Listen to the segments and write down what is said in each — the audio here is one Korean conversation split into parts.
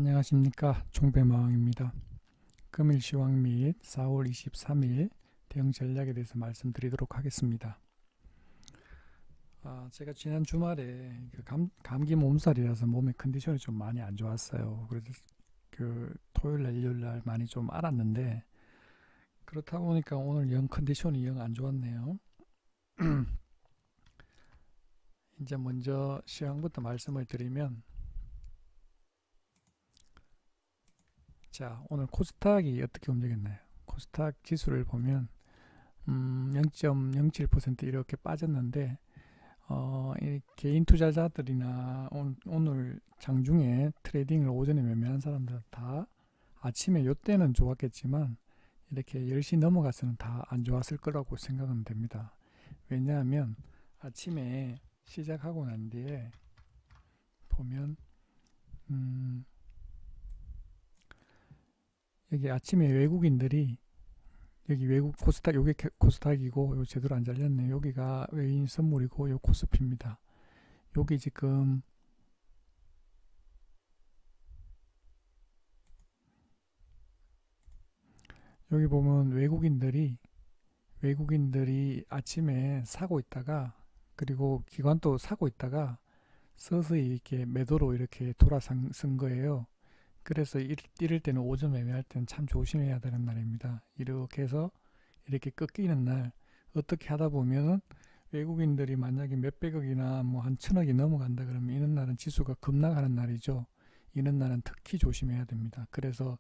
안녕하십니까, 종배마왕입니다. 금일 시황 및 4월 23일 대응 전략에 대해서 말씀드리도록 하겠습니다. 제가 지난 주말에 감기 몸살이라서 몸의 컨디션이 좀 많이 안 좋았어요. 그래서 토요일날 일요일날 많이 좀 알았는데, 그렇다 보니까 오늘 영 컨디션이 영 안 좋았네요. 이제 먼저 시황부터 말씀을 드리면, 자, 오늘 코스닥이 어떻게 움직였나요? 코스닥 지수를 보면 0.07% 이렇게 빠졌는데, 이 개인 투자자들이나 오늘 장중에 트레이딩을 오전에 매매한 사람들 다 아침에 요때는 좋았겠지만 이렇게 10시 넘어가서는 다 안 좋았을 거라고 생각은 됩니다. 왜냐하면 아침에 시작하고 난 뒤에 보면 여기 아침에 외국인들이 여기 외국 코스닥, 요게 코스닥이고 요 제대로 안 잘렸네. 여기가 외인 선물이고 요 코스피입니다. 여기 지금 여기 보면 외국인들이 아침에 사고 있다가, 그리고 기관도 사고 있다가 서서히 이렇게 매도로 이렇게 돌아선 거예요. 그래서 이럴 때는 오전 매매할 때는 참 조심해야 되는 날입니다. 이렇게 해서 이렇게 꺾이는 날, 어떻게 하다 보면은 외국인들이 만약에 몇백억이나 뭐 한 천억이 넘어간다 그러면 이런 날은 지수가 급락하는 날이죠. 이런 날은 특히 조심해야 됩니다. 그래서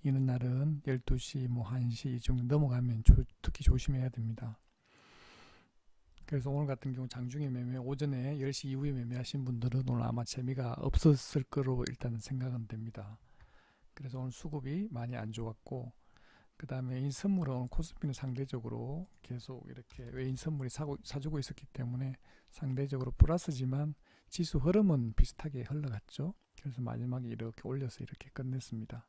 이런 날은 12시 뭐 1시 이 정도 넘어가면 특히 조심해야 됩니다. 그래서 오늘 같은 경우 장중에 매매, 오전에 10시 이후에 매매하신 분들은 오늘 아마 재미가 없었을 거로 일단은 생각은 됩니다. 그래서 오늘 수급이 많이 안 좋았고, 그 다음에 외인 선물은 코스피는 상대적으로 계속 이렇게 외인 선물이 사주고 있었기 때문에 상대적으로 플러스지만 지수 흐름은 비슷하게 흘러갔죠. 그래서 마지막에 이렇게 올려서 이렇게 끝냈습니다.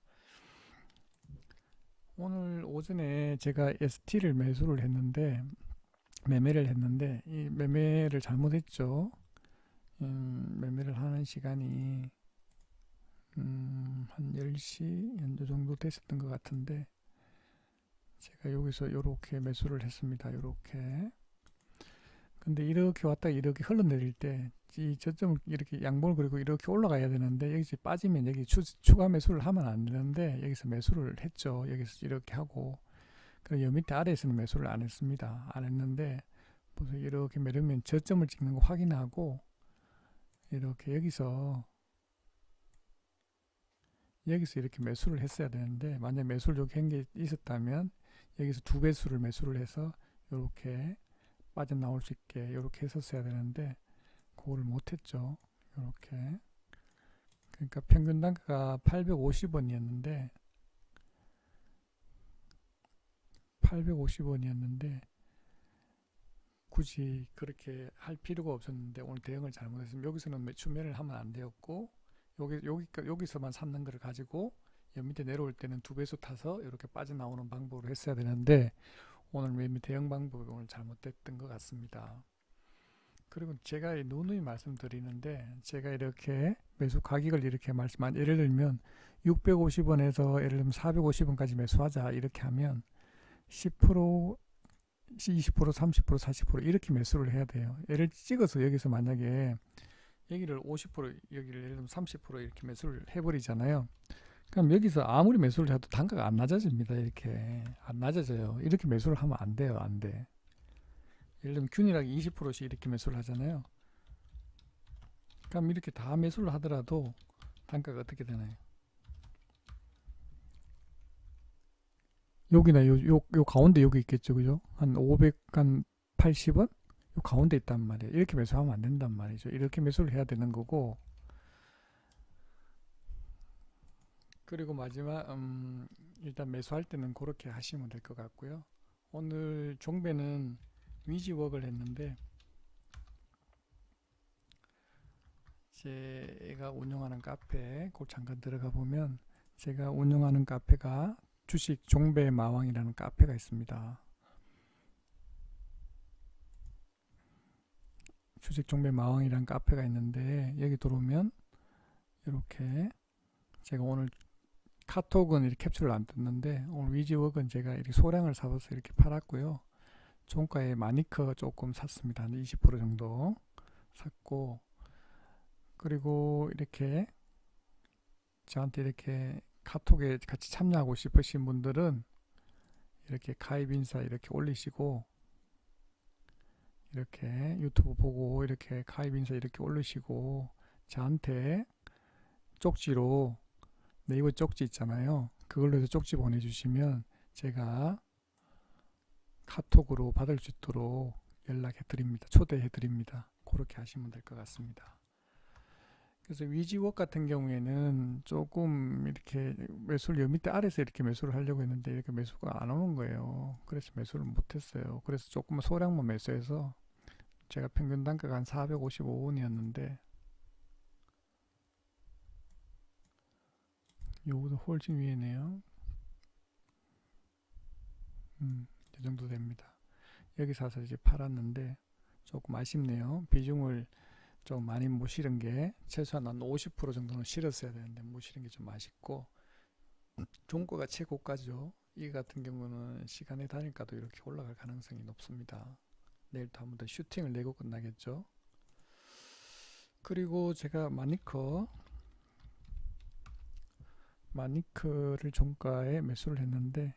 오늘 오전에 제가 ST를 매매를 했는데 이 매매를 잘못했죠. 매매를 하는 시간이 한 10시 연도 정도 됐었던 것 같은데, 제가 여기서 이렇게 매수를 했습니다. 이렇게. 근데 이렇게 왔다가 이렇게 흘러내릴 때 이 저점을 이렇게 양봉을 그리고 이렇게 올라가야 되는데, 여기서 빠지면 여기 추가 매수를 하면 안 되는데 여기서 매수를 했죠. 여기서 이렇게 하고, 그리고 여 밑에 아래에서는 매수를 안 했습니다. 안 했는데 보세요. 이렇게 매르면 저점을 찍는 거 확인하고, 이렇게 여기서 이렇게 매수를 했어야 되는데, 만약 매수를 여기 한 게 있었다면 여기서 두 배수를 매수를 해서 이렇게 빠져나올 수 있게 이렇게 했었어야 되는데 그거를 못했죠. 이렇게. 그러니까 평균 단가가 850원이었는데 굳이 그렇게 할 필요가 없었는데 오늘 대응을 잘못했으면 여기서는 매매를 하면 안 되었고, 여기서만 샀는 거를 가지고 옆 밑에 내려올 때는 두 배수 타서 이렇게 빠져나오는 방법으로 했어야 되는데 오늘 매매 대응 방법이 오늘 잘못됐던 것 같습니다. 그리고 제가 누누이 말씀드리는데, 제가 이렇게 매수 가격을 이렇게 예를 들면 650원에서 예를 들면 450원까지 매수하자 이렇게 하면 10%, 20%, 30%, 40% 이렇게 매수를 해야 돼요. 예를 찍어서 여기서 만약에 여기를 50%, 여기를 예를 들면 30% 이렇게 매수를 해버리잖아요. 그럼 여기서 아무리 매수를 해도 단가가 안 낮아집니다. 이렇게 안 낮아져요. 이렇게 매수를 하면 안 돼요. 안 돼. 예를 들면 균일하게 20%씩 이렇게 매수를 하잖아요. 그럼 이렇게 다 매수를 하더라도 단가가 어떻게 되나요? 여기나 요 가운데 여기 있겠죠. 그죠? 한 500, 한 80원? 요 가운데 있단 말이에요. 이렇게 매수하면 안 된단 말이죠. 이렇게 매수를 해야 되는 거고, 그리고 마지막 일단 매수할 때는 그렇게 하시면 될 것 같고요. 오늘 종배는 위지웍을 했는데, 제가 운영하는 카페 곧 잠깐 들어가 보면 제가 운영하는 카페가 주식 종배 마왕이라는 카페가 있습니다. 주식 종배 마왕이라는 카페가 있는데 여기 들어오면 이렇게 제가 오늘 카톡은 이렇게 캡처를 안 떴는데 오늘 위지웍은 제가 이렇게 소량을 사서 이렇게 팔았고요. 종가에 마니커 조금 샀습니다. 한 20% 정도 샀고, 그리고 이렇게 저한테 이렇게 카톡에 같이 참여하고 싶으신 분들은 이렇게 가입 인사 이렇게 올리시고, 이렇게 유튜브 보고 이렇게 가입 인사 이렇게 올리시고, 저한테 쪽지로 네이버 쪽지 있잖아요. 그걸로 해서 쪽지 보내주시면 제가 카톡으로 받을 수 있도록 연락해 드립니다. 초대해 드립니다. 그렇게 하시면 될 것 같습니다. 그래서 위지웍 같은 경우에는 조금 이렇게 매수를 여 밑에 아래서 이렇게 매수를 하려고 했는데 이렇게 매수가 안 오는 거예요. 그래서 매수를 못했어요. 그래서 조금만 소량만 매수해서 제가 평균 단가가 한 455원이었는데 요거도 훨씬 위에네요. 이 정도 됩니다. 여기 사서 이제 팔았는데 조금 아쉽네요. 비중을 좀 많이 못 실은 게 최소한 한 50% 정도는 실었어야 되는데 못 실은 게 좀 아쉽고, 종가가 최고가죠. 이 같은 경우는 시간에 다니까도 이렇게 올라갈 가능성이 높습니다. 내일도 한 번 더 슈팅을 내고 끝나겠죠. 그리고 제가 마니크를 종가에 매수를 했는데,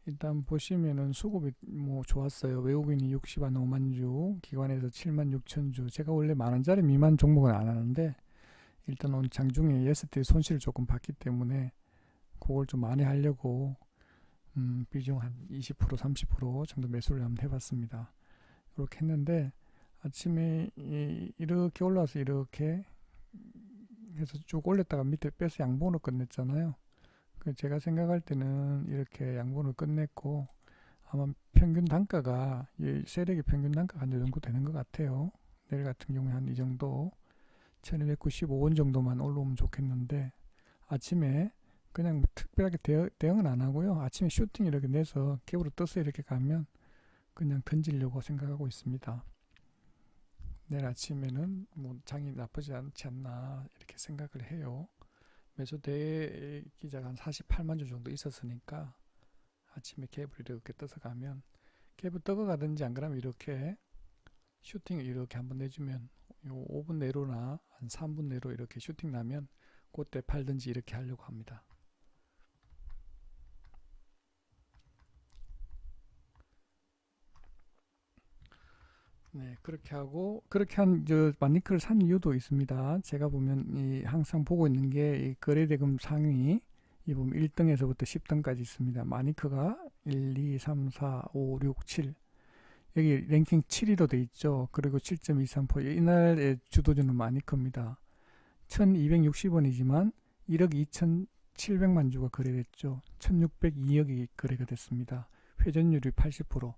일단 보시면은 수급이 뭐 좋았어요. 외국인이 60만 5만 주, 기관에서 7만 6천 주. 제가 원래 만원짜리 미만 종목은 안 하는데 일단 오늘 장중에 예스트 손실을 조금 봤기 때문에 그걸 좀 많이 하려고 비중 한 20% 30% 정도 매수를 한번 해봤습니다. 이렇게 했는데 아침에 이렇게 올라와서 이렇게 해서 쭉 올렸다가 밑에 빼서 양봉으로 끝냈잖아요. 제가 생각할 때는 이렇게 양봉을 끝냈고 아마 평균 단가가 세력의 평균 단가가 한 이 정도 되는 것 같아요. 내일 같은 경우에 한 이 정도 1295원 정도만 올라오면 좋겠는데, 아침에 그냥 특별하게 대응은 안 하고요. 아침에 슈팅 이렇게 내서 갭으로 떠서 이렇게 가면 그냥 던지려고 생각하고 있습니다. 내일 아침에는 뭐 장이 나쁘지 않지 않나 이렇게 생각을 해요. 매수 대기자가 한 48만 주 정도 있었으니까 아침에 갭을 이렇게 떠서 가면, 갭을 떠고 가든지 안 그러면 이렇게 슈팅을 이렇게 한번 내주면 요 5분 내로나 한 3분 내로 이렇게 슈팅 나면 그때 팔든지 이렇게 하려고 합니다. 네, 그렇게 하고, 그렇게 한 마니크를 산 이유도 있습니다. 제가 보면 항상 보고 있는 게 이 거래대금 상위, 이 보면 1등에서부터 10등까지 있습니다. 마니크가 1, 2, 3, 4, 5, 6, 7, 여기 랭킹 7위로 돼 있죠. 그리고 7.23%, 이날의 주도주는 마니크입니다. 1260원이지만 1억 2700만 주가 거래됐죠. 1602억이 거래가 됐습니다. 회전율이 80%,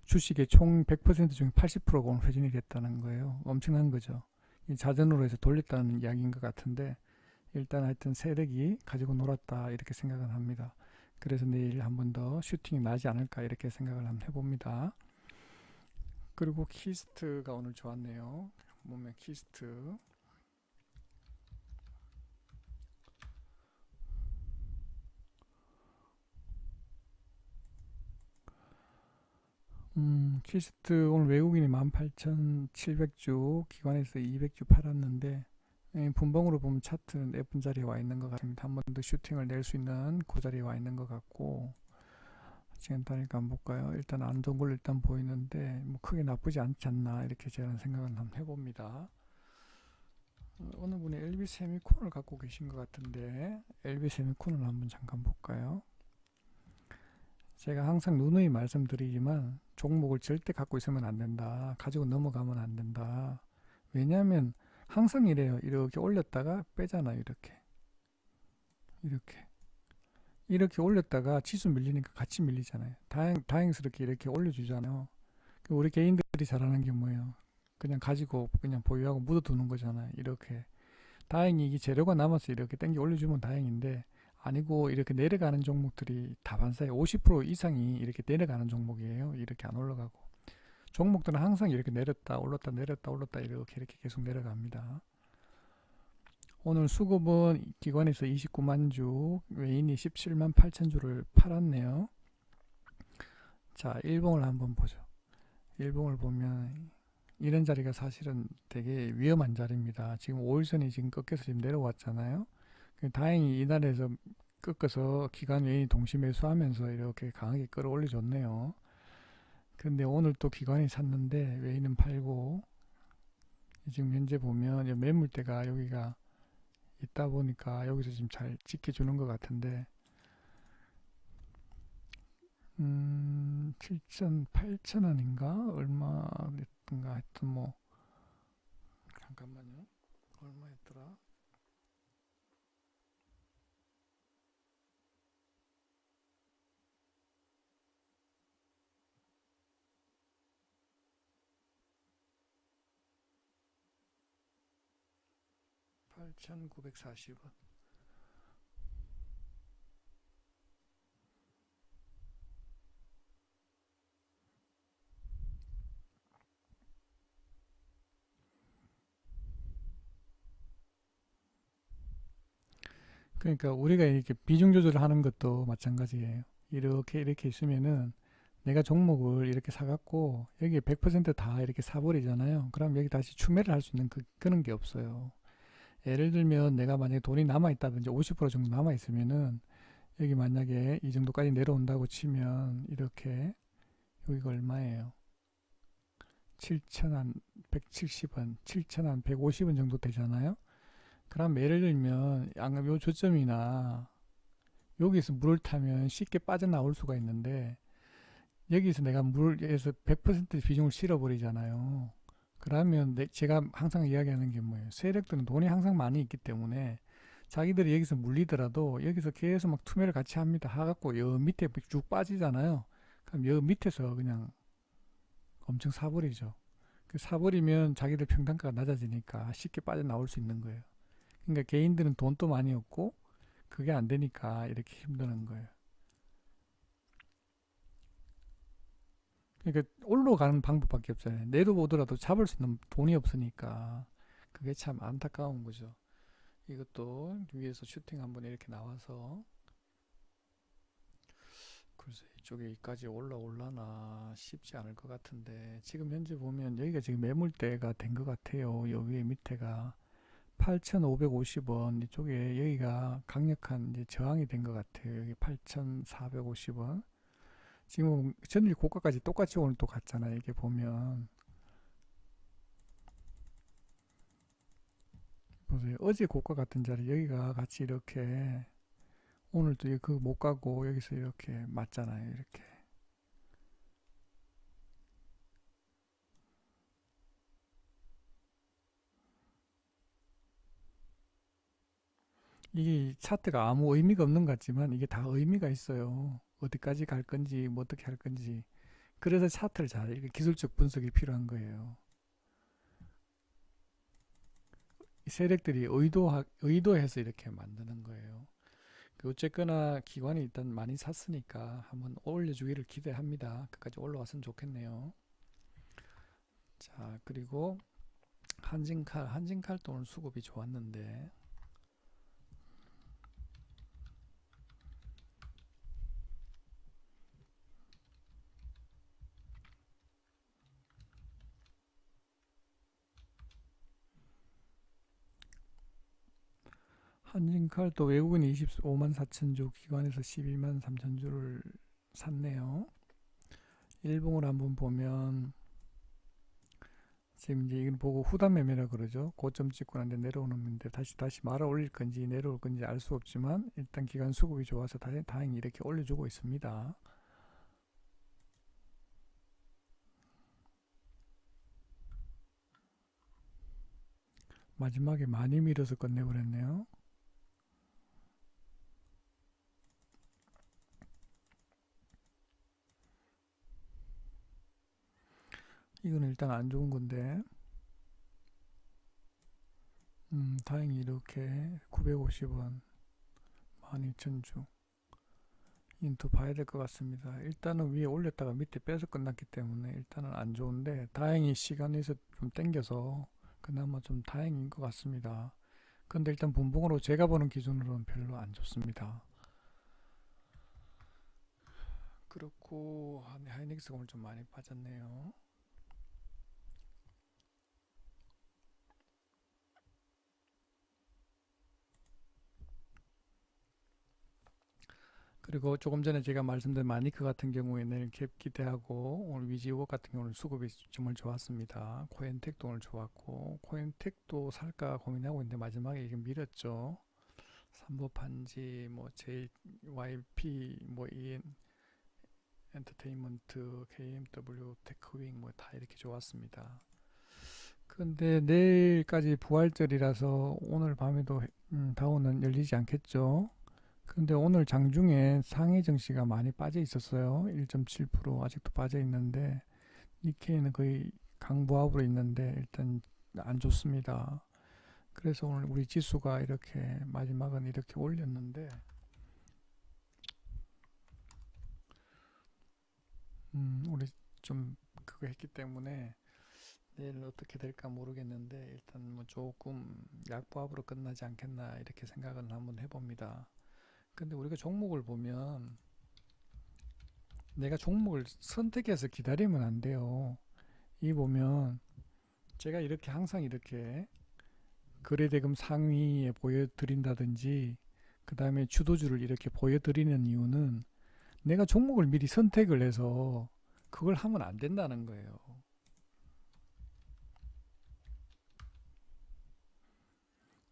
주식의 총 100% 중에 80%가 오늘 회전이 됐다는 거예요. 엄청난 거죠. 자전으로 해서 돌렸다는 이야기인 것 같은데, 일단 하여튼 세력이 가지고 놀았다 이렇게 생각을 합니다. 그래서 내일 한 번 더 슈팅이 나지 않을까 이렇게 생각을 한번 해봅니다. 그리고 키스트가 오늘 좋았네요. 보면 키스트 키스트 오늘 외국인이 18,700주, 기관에서 200주 팔았는데 분봉으로 보면 차트는 예쁜 자리에 와 있는 것 같습니다. 한 번 더 슈팅을 낼 수 있는 그 자리에 와 있는 것 같고, 지금 다니까 한번 볼까요? 일단 안 좋은 걸 일단 보이는데 뭐 크게 나쁘지 않지 않나 이렇게 제가 생각을 한번 해봅니다. 어느 분이 LB 세미콘을 갖고 계신 것 같은데 LB 세미콘을 한번 잠깐 볼까요? 제가 항상 누누이 말씀드리지만 종목을 절대 갖고 있으면 안 된다. 가지고 넘어가면 안 된다. 왜냐하면 항상 이래요. 이렇게 올렸다가 빼잖아요. 이렇게 올렸다가 지수 밀리니까 같이 밀리잖아요. 다행스럽게 이렇게 올려주잖아요. 우리 개인들이 잘하는 게 뭐예요? 그냥 가지고 그냥 보유하고 묻어두는 거잖아요. 이렇게 다행히 이 재료가 남아서 이렇게 땡겨 올려주면 다행인데, 아니고 이렇게 내려가는 종목들이 다반사에 50% 이상이 이렇게 내려가는 종목이에요. 이렇게 안 올라가고, 종목들은 항상 이렇게 내렸다 올랐다 내렸다 올랐다 이렇게 계속 내려갑니다. 오늘 수급은 기관에서 29만 주, 외인이 17만 8천 주를 팔았네요. 자, 일봉을 한번 보죠. 일봉을 보면 이런 자리가 사실은 되게 위험한 자리입니다. 지금 5일선이 지금 꺾여서 지금 내려왔잖아요. 다행히 이날에서 꺾어서 기관 외인이 동시 매수하면서 이렇게 강하게 끌어올려줬네요. 근데 오늘 또 기관이 샀는데 외인은 팔고, 지금 현재 보면 매물대가 여기가 있다 보니까 여기서 지금 잘 지켜주는 것 같은데, 7천, 8천 원인가? 얼마 됐던가 하여튼 뭐, 잠깐만요. 얼마였더라? 8,940원. 그러니까 우리가 이렇게 비중 조절을 하는 것도 마찬가지예요. 이렇게 있으면은 내가 종목을 이렇게 사갖고 여기 100%다 이렇게 사버리잖아요. 그럼 여기 다시 추매를 할 수 있는 그런 게 없어요. 예를 들면 내가 만약에 돈이 남아있다든지 50% 정도 남아있으면은 여기 만약에 이 정도까지 내려온다고 치면 이렇게 여기가 얼마예요? 7,000한 170원, 7,000한 150원 정도 되잖아요. 그럼 예를 들면 양금 요 저점이나 여기서 물을 타면 쉽게 빠져나올 수가 있는데 여기서 내가 물에서 100% 비중을 실어버리잖아요. 그러면 제가 항상 이야기하는 게 뭐예요? 세력들은 돈이 항상 많이 있기 때문에 자기들이 여기서 물리더라도 여기서 계속 막 투매를 같이 합니다. 하갖고 여 밑에 쭉 빠지잖아요. 그럼 여 밑에서 그냥 엄청 사버리죠. 그 사버리면 자기들 평단가가 낮아지니까 쉽게 빠져나올 수 있는 거예요. 그러니까 개인들은 돈도 많이 없고 그게 안 되니까 이렇게 힘드는 거예요. 그러니까 올라가는 방법밖에 없잖아요. 내려오더라도 잡을 수 있는 돈이 없으니까 그게 참 안타까운 거죠. 이것도 위에서 슈팅 한번 이렇게 나와서 글쎄 이쪽에 여기까지 올라올라나 쉽지 않을 것 같은데 지금 현재 보면 여기가 지금 매물대가 된 것 같아요. 여기 밑에가 8,550원 이쪽에 여기가 강력한 이제 저항이 된 것 같아요. 여기 8,450원. 지금 전일 고가까지 똑같이 오늘 또 갔잖아요. 이게 보면 보세요. 어제 고가 같은 자리 여기가 같이 이렇게 오늘도 그 못 가고 여기서 이렇게 맞잖아요. 이렇게 이게 차트가 아무 의미가 없는 것 같지만 이게 다 의미가 있어요. 어디까지 갈 건지 뭐 어떻게 할 건지. 그래서 차트를 잘 이렇게 기술적 분석이 필요한 거예요. 이 세력들이 의도해서 이렇게 만드는 거예요. 어쨌거나 기관이 일단 많이 샀으니까 한번 올려주기를 기대합니다. 끝까지 올라왔으면 좋겠네요. 자, 그리고 한진칼도 오늘 수급이 좋았는데 한진칼도 외국인 25만 4천 주, 기관에서 12만 3천 주를 샀네요. 일봉을 한번 보면 지금 이제 이걸 보고 후단 매매라 그러죠. 고점 찍고 난데 내려오는데 다시 말아 올릴 건지 내려올 건지 알 수 없지만 일단 기관 수급이 좋아서 다행히 이렇게 올려주고 있습니다. 마지막에 많이 밀어서 끝내버렸네요. 이건 일단 안 좋은 건데 다행히 이렇게 950원 12,000주 인투 봐야 될 것 같습니다. 일단은 위에 올렸다가 밑에 빼서 끝났기 때문에 일단은 안 좋은데 다행히 시간에서 좀 땡겨서 그나마 좀 다행인 것 같습니다. 근데 일단 분봉으로 제가 보는 기준으로는 별로 안 좋습니다. 그렇고 하이닉스가 오늘 좀 많이 빠졌네요. 그리고 조금 전에 제가 말씀드린 마니크 같은 경우에는 갭 기대하고, 오늘 위지우업 같은 경우는 수급이 정말 좋았습니다. 코엔텍도 오늘 좋았고, 코엔텍도 살까 고민하고 있는데 마지막에 이게 밀었죠. 삼보판지, 뭐 JYP, 뭐 EN 엔터테인먼트, KMW, 테크윙 뭐 다 이렇게 좋았습니다. 근데 내일까지 부활절이라서 오늘 밤에도 다우는 열리지 않겠죠. 근데 오늘 장중에 상해 증시가 많이 빠져 있었어요. 1.7% 아직도 빠져 있는데, 니케이는 거의 강보합으로 있는데 일단 안 좋습니다. 그래서 오늘 우리 지수가 이렇게 마지막은 이렇게 올렸는데, 우리 좀 그거 했기 때문에 내일 어떻게 될까 모르겠는데, 일단 뭐 조금 약보합으로 끝나지 않겠나 이렇게 생각을 한번 해봅니다. 근데 우리가 종목을 보면 내가 종목을 선택해서 기다리면 안 돼요. 이 보면 제가 이렇게 항상 이렇게 거래대금 상위에 보여드린다든지, 그 다음에 주도주를 이렇게 보여드리는 이유는 내가 종목을 미리 선택을 해서 그걸 하면 안 된다는 거예요.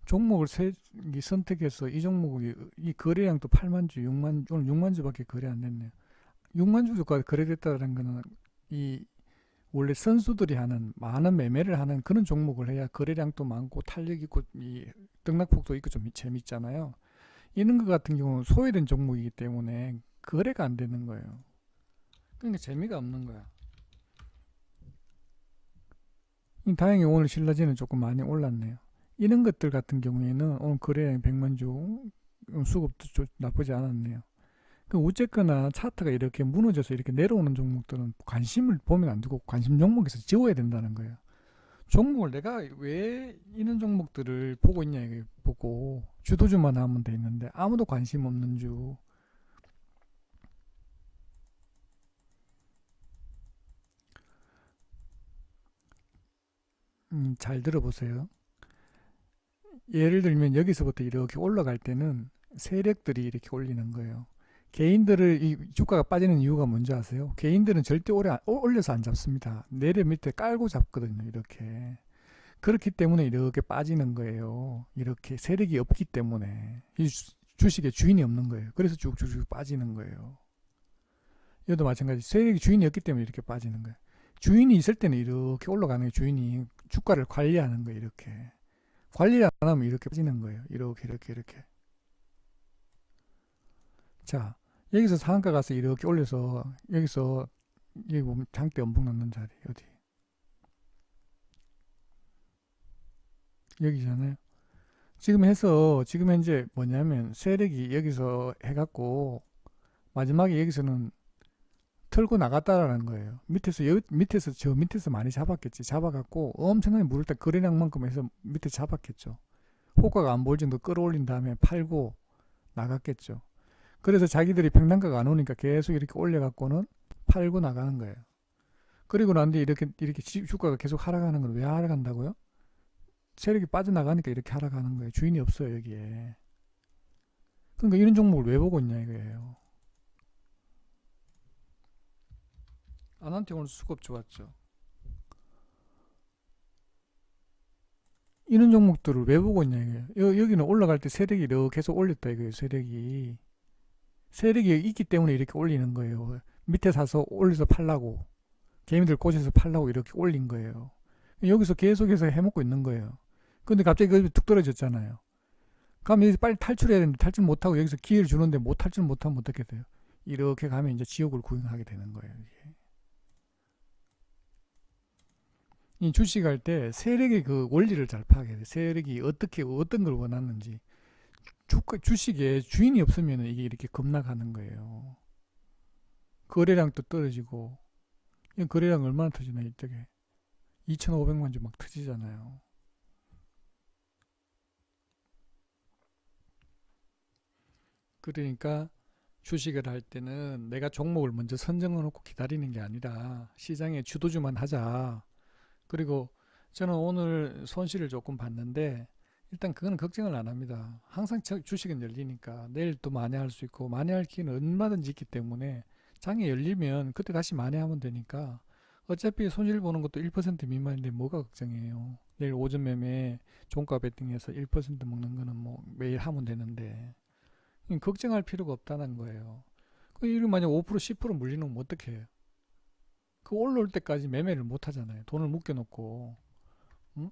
종목을 선택해서 이 종목이 이 거래량도 8만 주, 6만 오늘 6만 주밖에 거래 안 됐네요. 6만 주가 거래됐다는 거는 이 원래 선수들이 하는 많은 매매를 하는 그런 종목을 해야 거래량도 많고 탄력 있고 이 등락폭도 있고 좀 재밌잖아요. 이런 것 같은 경우는 소외된 종목이기 때문에 거래가 안 되는 거예요. 그러니까 재미가 없는 거야. 다행히 오늘 신라지는 조금 많이 올랐네요. 이런 것들 같은 경우에는 오늘 거래량 100만 주 수급도 나쁘지 않았네요. 어쨌거나 차트가 이렇게 무너져서 이렇게 내려오는 종목들은 관심을 보면 안 되고 관심 종목에서 지워야 된다는 거예요. 종목을 내가 왜 이런 종목들을 보고 있냐 이게 보고 주도주만 하면 돼 있는데 아무도 관심 없는 주. 잘 들어보세요. 예를 들면 여기서부터 이렇게 올라갈 때는 세력들이 이렇게 올리는 거예요. 개인들을 이 주가가 빠지는 이유가 뭔지 아세요? 개인들은 절대 오래 올려서 안 잡습니다. 내려 밑에 깔고 잡거든요. 이렇게. 그렇기 때문에 이렇게 빠지는 거예요. 이렇게 세력이 없기 때문에 이 주식에 주인이 없는 거예요. 그래서 쭉쭉쭉 빠지는 거예요. 이것도 마찬가지. 세력이 주인이 없기 때문에 이렇게 빠지는 거예요. 주인이 있을 때는 이렇게 올라가는 거예요. 주인이 주가를 관리하는 거예요. 이렇게. 관리를 안 하면 이렇게 빠지는 거예요. 이렇게 이렇게 이렇게. 자, 여기서 상한가 가서 이렇게 올려서 여기서 여기 보면 장대 엄청 남는 자리 어디 여기잖아요. 지금 현재 뭐냐면 세력이 여기서 해갖고 마지막에 여기서는 털고 나갔다라는 거예요. 밑에서 저 밑에서 많이 잡았겠지. 잡아갖고 엄청나게 물을 때 거래량만큼 해서 밑에 잡았겠죠. 호가가 안 보일 정도 끌어올린 다음에 팔고 나갔겠죠. 그래서 자기들이 평단가가 안 오니까 계속 이렇게 올려갖고는 팔고 나가는 거예요. 그리고 난 뒤에 이렇게 주가가 계속 하락하는 건 왜 하락한다고요? 세력이 빠져나가니까 이렇게 하락하는 거예요. 주인이 없어요, 여기에. 그러니까 이런 종목을 왜 보고 있냐 이거예요. 아난테 오늘 수급 좋았죠. 이런 종목들을 왜 보고 있냐 이거예요. 여기는 올라갈 때 세력이 이렇게 계속 올렸다 이거예요. 세력이 있기 때문에 이렇게 올리는 거예요. 밑에 사서 올려서 팔라고, 개미들 꽂아서 팔라고 이렇게 올린 거예요. 여기서 계속해서 해먹고 있는 거예요. 근데 갑자기 툭 떨어졌잖아요. 그럼 여기서 빨리 탈출해야 되는데 탈출 못하고 여기서 기회를 주는데 탈출 못하면 어떻게 돼요? 이렇게 가면 이제 지옥을 구경하게 되는 거예요. 이게. 이 주식할 때 세력의 그 원리를 잘 파악해야 돼요. 세력이 어떤 걸 원하는지. 주식에 주인이 없으면 이게 이렇게 급락하는 거예요. 거래량도 떨어지고, 이 거래량 얼마나 터지나 이쪽에 2,500만 주 막 터지잖아요. 그러니까 주식을 할 때는 내가 종목을 먼저 선정해 놓고 기다리는 게 아니라 시장의 주도주만 하자. 그리고 저는 오늘 손실을 조금 봤는데 일단 그거는 걱정을 안 합니다. 항상 주식은 열리니까 내일 또 만회할 수 있고 만회할 기회는 얼마든지 있기 때문에 장이 열리면 그때 다시 만회하면 되니까 어차피 손실 보는 것도 1% 미만인데 뭐가 걱정이에요. 내일 오전 매매 종가 베팅해서 1% 먹는 거는 뭐 매일 하면 되는데 걱정할 필요가 없다는 거예요. 이를 만약 5% 10% 물리면 어떻게 해요? 그 올라올 때까지 매매를 못 하잖아요. 돈을 묶여놓고. 응?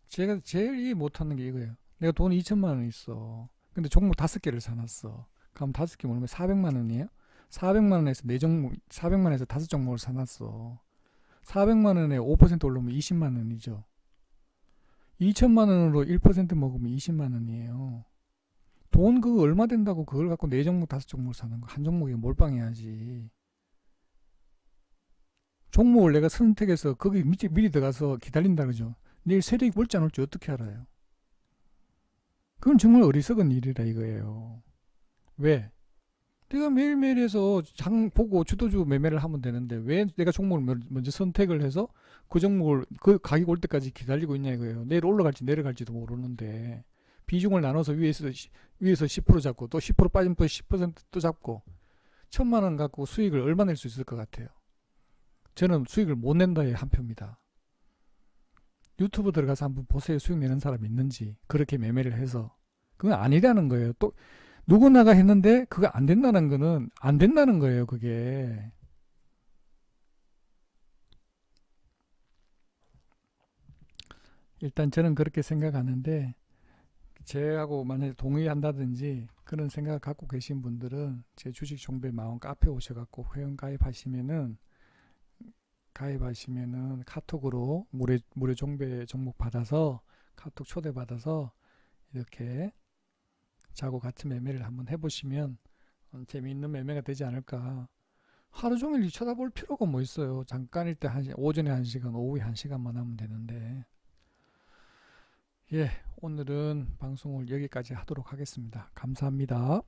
제가 제일 이해 못하는 게 이거예요. 내가 돈 2천만 원 있어. 근데 종목 5개를 사놨어. 그럼 5개 모르면 400만 원이에요? 400만 원에서 4종목, 400만 원에서 5종목을 사놨어. 400만 원에 5% 올라오면 20만 원이죠. 2천만 원으로 1% 먹으면 20만 원이에요. 돈 그거 얼마 된다고 그걸 갖고 4종목 5종목을 사는 거. 한 종목에 몰빵해야지. 종목을 내가 선택해서 거기 미리 들어가서 기다린다 그러죠. 내일 세력이 올지 안 올지 어떻게 알아요? 그건 정말 어리석은 일이라 이거예요. 왜? 내가 매일매일 해서 장 보고 주도주 매매를 하면 되는데 왜 내가 종목을 먼저 선택을 해서 그 종목을 그 가격 올 때까지 기다리고 있냐 이거예요. 내일 올라갈지 내려갈지도 모르는데 비중을 나눠서 위에서 10% 잡고 또 10% 빠지면 또 10%또 잡고 1,000만 원 갖고 수익을 얼마 낼 수 있을 것 같아요. 저는 수익을 못 낸다의 한 표입니다. 유튜브 들어가서 한번 보세요. 수익 내는 사람이 있는지. 그렇게 매매를 해서. 그건 아니라는 거예요. 또 누구나가 했는데 그거 안 된다는 거는 안 된다는 거예요. 그게. 일단 저는 그렇게 생각하는데 제하고 만약에 동의한다든지 그런 생각을 갖고 계신 분들은 제 주식 종배 마음 카페 오셔갖고 회원 가입하시면은 카톡으로 무료 종배 종목 받아서 카톡 초대 받아서 이렇게 저하고 같이 매매를 한번 해보시면 재미있는 매매가 되지 않을까. 하루 종일 쳐다볼 필요가 뭐 있어요. 잠깐일 때 오전에 1시간, 오후에 1시간만 하면 되는데. 예, 오늘은 방송을 여기까지 하도록 하겠습니다. 감사합니다.